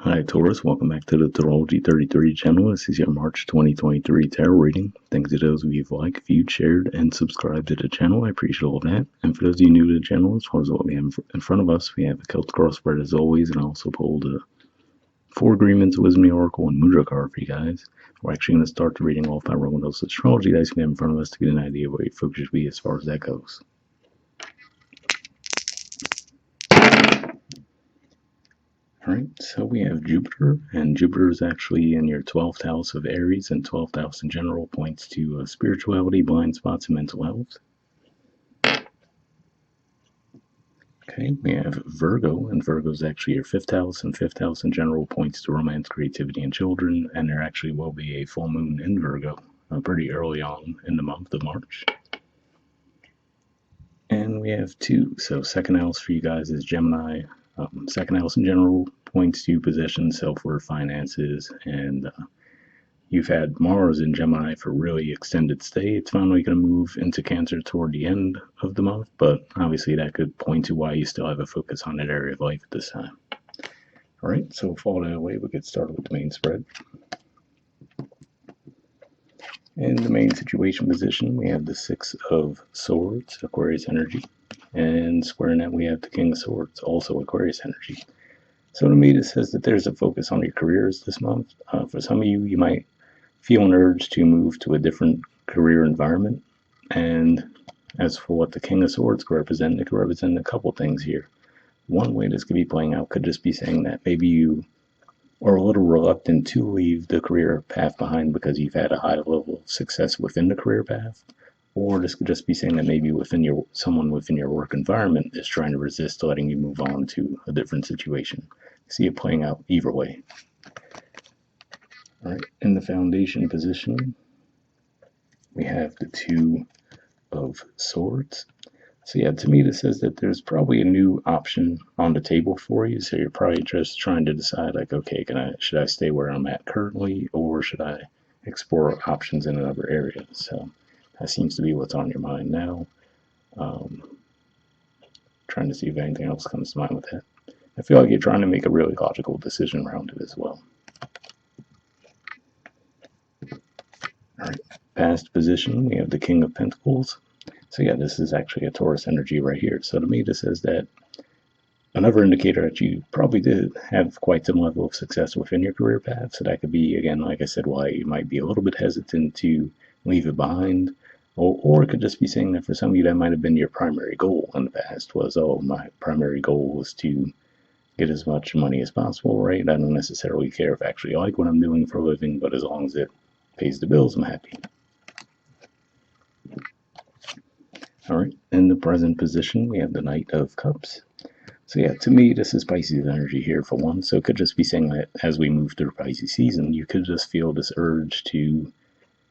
Hi Taurus, welcome back to the Astrology 33 channel. This is your March 2023 tarot reading. Thanks to those of you who've liked, viewed, shared, and subscribed to the channel. I appreciate all of that. And for those of you new to the channel, as far as what we have in front of us, we have a Celtic cross spread as always, and I also pulled a 4 Agreements, Wisdom Oracle, and Mudra card for you guys. We're actually going to start the reading off by rolling those astrology dice we have in front of us to get an idea of where your focus should be as far as that goes. Alright, so we have Jupiter, and Jupiter is actually in your 12th house of Aries, and 12th house in general points to spirituality, blind spots, and mental health. Okay, we have Virgo, and Virgo is actually your 5th house, and 5th house in general points to romance, creativity, and children, and there actually will be a full moon in Virgo pretty early on in the month of March. And we have 2, so 2nd house for you guys is Gemini. 2nd house in general points to possession, self-worth, finances, and you've had Mars in Gemini for really extended stay. It's finally going to move into Cancer toward the end of the month, but obviously that could point to why you still have a focus on that area of life at this time. All right, so with all that away, we'll get started with the main spread. In the main situation position, we have the 6 of Swords, Aquarius energy, and squaring that we have the King of Swords, also Aquarius energy. So to me, this says that there's a focus on your careers this month. For some of you, you might feel an urge to move to a different career environment. And as for what the King of Swords could represent, it could represent a couple things here. One way this could be playing out could just be saying that maybe you are a little reluctant to leave the career path behind because you've had a high level of success within the career path. Or this could just be saying that maybe someone within your work environment is trying to resist letting you move on to a different situation. See it playing out either way. All right, in the foundation position, we have the 2 of Swords. So yeah, to me this says that there's probably a new option on the table for you. So you're probably just trying to decide, like, okay, should I stay where I'm at currently, or should I explore options in another area? So that seems to be what's on your mind now. Trying to see if anything else comes to mind with that. I feel like you're trying to make a really logical decision around it as well. All right, past position, we have the King of Pentacles. So yeah, this is actually a Taurus energy right here. So to me, this says that another indicator that you probably did have quite some level of success within your career path. So that could be, again, like I said, why you might be a little bit hesitant to leave it behind. Or it could just be saying that for some of you, that might have been your primary goal in the past was, oh, my primary goal was to get as much money as possible, right? I don't necessarily care if I actually like what I'm doing for a living, but as long as it pays the bills, I'm happy. All right, in the present position, we have the Knight of Cups. So yeah, to me, this is Pisces energy here for one. So it could just be saying that as we move through Pisces season, you could just feel this urge to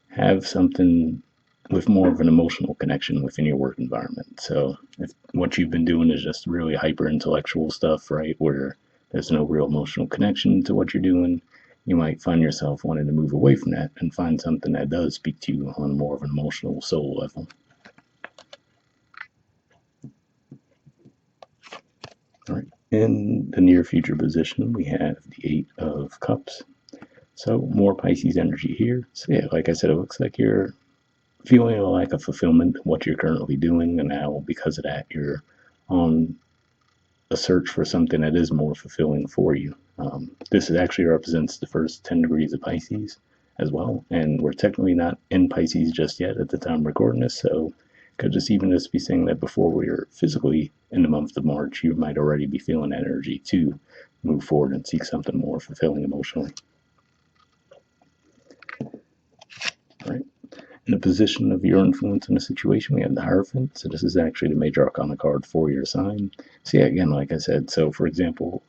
have something with more of an emotional connection within your work environment. So if what you've been doing is just really hyper intellectual stuff, right, where there's no real emotional connection to what you're doing, you might find yourself wanting to move away from that and find something that does speak to you on more of an emotional soul level. All right. In the near future position, we have the 8 of Cups. So more Pisces energy here. So yeah, like I said, it looks like you're feeling a lack of fulfillment in what you're currently doing, and now because of that, you're on a search for something that is more fulfilling for you. This actually represents the first 10 degrees of Pisces as well, and we're technically not in Pisces just yet at the time I'm recording this, so could just be saying that before we're physically in the month of March, you might already be feeling that energy to move forward and seek something more fulfilling emotionally. All right. In the position of your influence in a situation, we have the Hierophant. So this is actually the major arcana card for your sign. So yeah, again, like I said, so for example,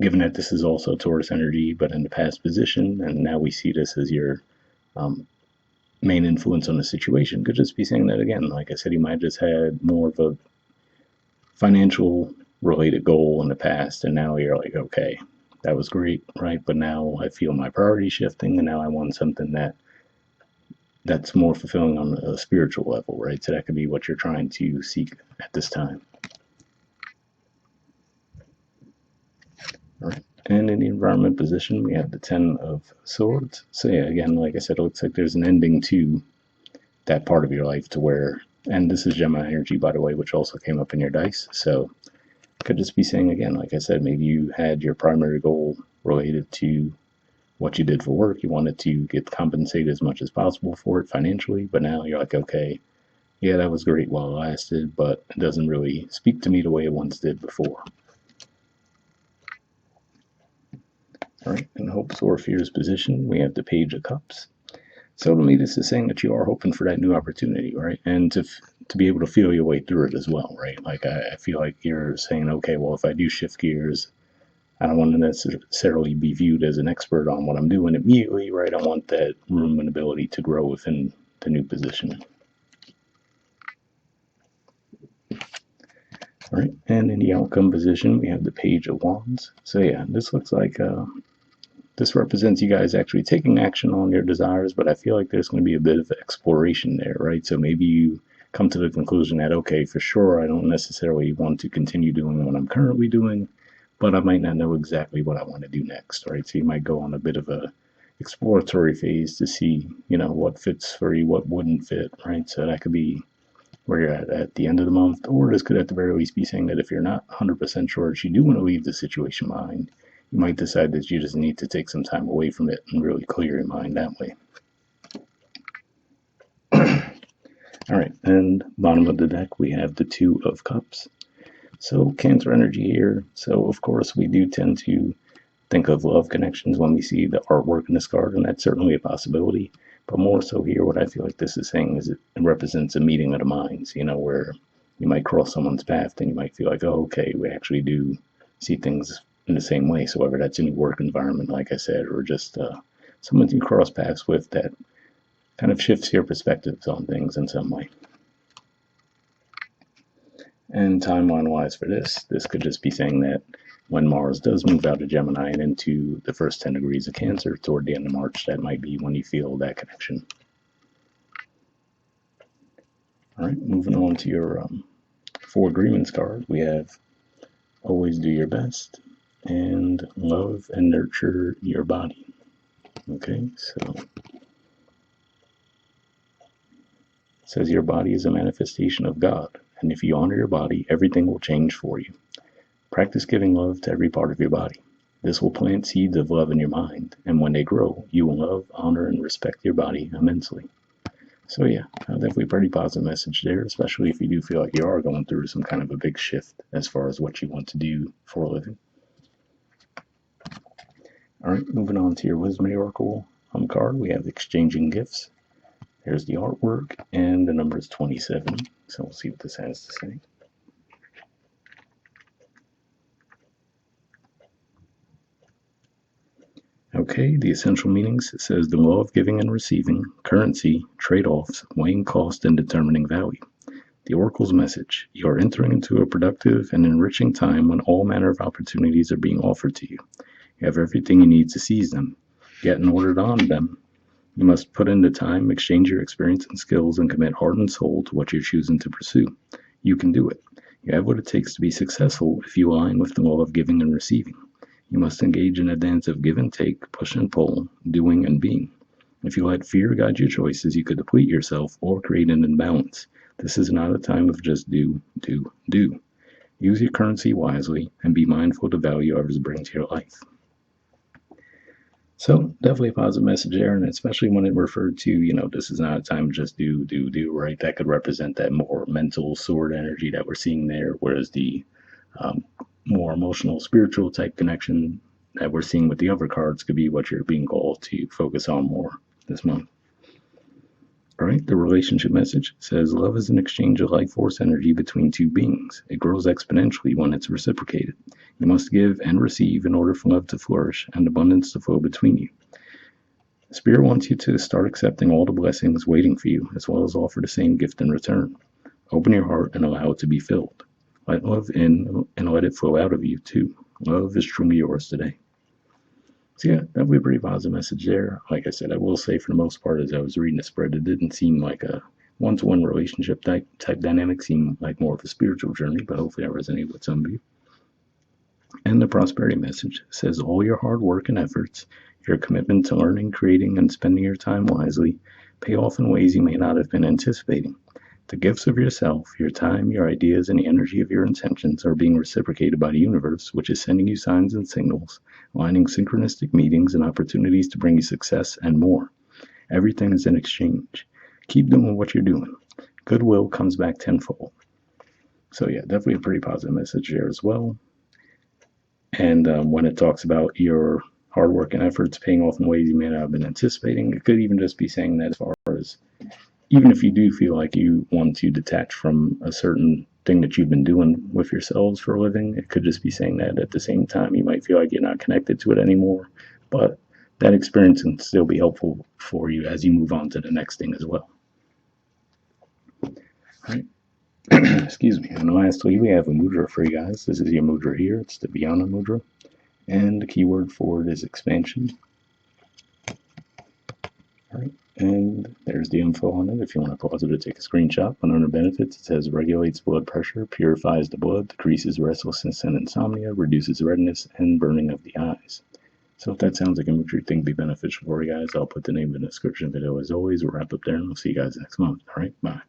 given that this is also Taurus energy, but in the past position, and now we see this as your main influence on the situation, could just be saying that, again, like I said, you might have just had more of a financial related goal in the past, and now you're like, okay, that was great, right? But now I feel my priority shifting, and now I want something that's more fulfilling on a spiritual level, right? So that could be what you're trying to seek at this time. All right. And in the environment position, we have the 10 of Swords. So yeah, again, like I said, it looks like there's an ending to that part of your life to where, and this is Gemini energy, by the way, which also came up in your dice. So could just be saying, again, like I said, maybe you had your primary goal related to what you did for work. You wanted to get compensated as much as possible for it financially, but now you're like, okay, yeah, that was great while it lasted, but it doesn't really speak to me the way it once did before. All right, in hopes or fears position, we have the Page of Cups. So to me, this is saying that you are hoping for that new opportunity, right? And to be able to feel your way through it as well, right? Like I feel like you're saying, okay, well, if I do shift gears, I don't want to necessarily be viewed as an expert on what I'm doing immediately, right? I want that room and ability to grow within the new position. All right, and in the outcome position, we have the Page of Wands. So yeah, this looks like this represents you guys actually taking action on your desires, but I feel like there's going to be a bit of exploration there, right? So maybe you come to the conclusion that, okay, for sure, I don't necessarily want to continue doing what I'm currently doing, but I might not know exactly what I want to do next, right? So you might go on a bit of a exploratory phase to see, what fits for you, what wouldn't fit, right? So that could be where you're at the end of the month, or this could at the very least be saying that if you're not 100% sure that you do want to leave the situation behind, you might decide that you just need to take some time away from it and really clear your mind that way. All right, and bottom of the deck, we have the Two of Cups. So Cancer energy here. So of course, we do tend to think of love connections when we see the artwork in this card, and that's certainly a possibility. But more so here, what I feel like this is saying is it represents a meeting of the minds, where you might cross someone's path and you might feel like, oh, okay, we actually do see things in the same way. So whether that's in your work environment, like I said, or just someone you cross paths with that kind of shifts your perspectives on things in some way. And timeline wise for this could just be saying that when Mars does move out of Gemini and into the first 10 degrees of Cancer toward the end of March, that might be when you feel that connection. All right, moving on to your 4 agreements card, we have always do your best and love and nurture your body. Okay, so it says your body is a manifestation of God, and if you honor your body, everything will change for you. Practice giving love to every part of your body. This will plant seeds of love in your mind, and when they grow, you will love, honor, and respect your body immensely. So yeah, definitely a pretty positive message there, especially if you do feel like you are going through some kind of a big shift as far as what you want to do for a living. All right, moving on to your Wisdom Oracle card, we have Exchanging Gifts. There's the artwork, and the number is 27. So we'll see what this has to say. Okay, the essential meanings, it says the law of giving and receiving, currency, trade-offs, weighing cost, and determining value. The Oracle's message, you are entering into a productive and enriching time when all manner of opportunities are being offered to you. You have everything you need to seize them. Yet in order to honor them, you must put in the time, exchange your experience and skills, and commit heart and soul to what you're choosing to pursue. You can do it. You have what it takes to be successful if you align with the law of giving and receiving. You must engage in a dance of give and take, push and pull, doing and being. If you let fear guide your choices, you could deplete yourself or create an imbalance. This is not a time of just do, do, do. Use your currency wisely and be mindful of the value others bring to your life. So definitely a positive message there, and especially when it referred to, this is not a time to just do, right? That could represent that more mental sword energy that we're seeing there, whereas the more emotional, spiritual type connection that we're seeing with the other cards could be what you're being called to focus on more this month. All right, the relationship message says love is an exchange of life force energy between two beings. It grows exponentially when it's reciprocated. You must give and receive in order for love to flourish and abundance to flow between you. Spirit wants you to start accepting all the blessings waiting for you, as well as offer the same gift in return. Open your heart and allow it to be filled. Let love in and let it flow out of you, too. Love is truly yours today. So yeah, that would be a pretty positive message there. Like I said, I will say for the most part, as I was reading the spread, it didn't seem like a one-to-one relationship type dynamic. Seemed like more of a spiritual journey, but hopefully I resonate with some of you. And the prosperity message says all your hard work and efforts, your commitment to learning, creating, and spending your time wisely pay off in ways you may not have been anticipating. The gifts of yourself, your time, your ideas, and the energy of your intentions are being reciprocated by the universe, which is sending you signs and signals, aligning synchronistic meetings and opportunities to bring you success and more. Everything is in exchange. Keep doing what you're doing. Goodwill comes back tenfold. So yeah, definitely a pretty positive message there as well. And when it talks about your hard work and efforts paying off in ways you may not have been anticipating, it could even just be saying that as far as even if you do feel like you want to detach from a certain thing that you've been doing with yourselves for a living, it could just be saying that at the same time you might feel like you're not connected to it anymore. But that experience can still be helpful for you as you move on to the next thing as well. All right. Excuse me. And lastly, we have a mudra for you guys. This is your mudra here. It's the Vyana mudra. And the keyword for it is expansion. All right. And there's the info on it. If you want to pause it or take a screenshot. But under benefits, it says regulates blood pressure, purifies the blood, decreases restlessness and insomnia, reduces redness and burning of the eyes. So if that sounds like a mudra you think be beneficial for you guys, I'll put the name in the description video as always. We'll wrap up there and we'll see you guys next month. All right. Bye.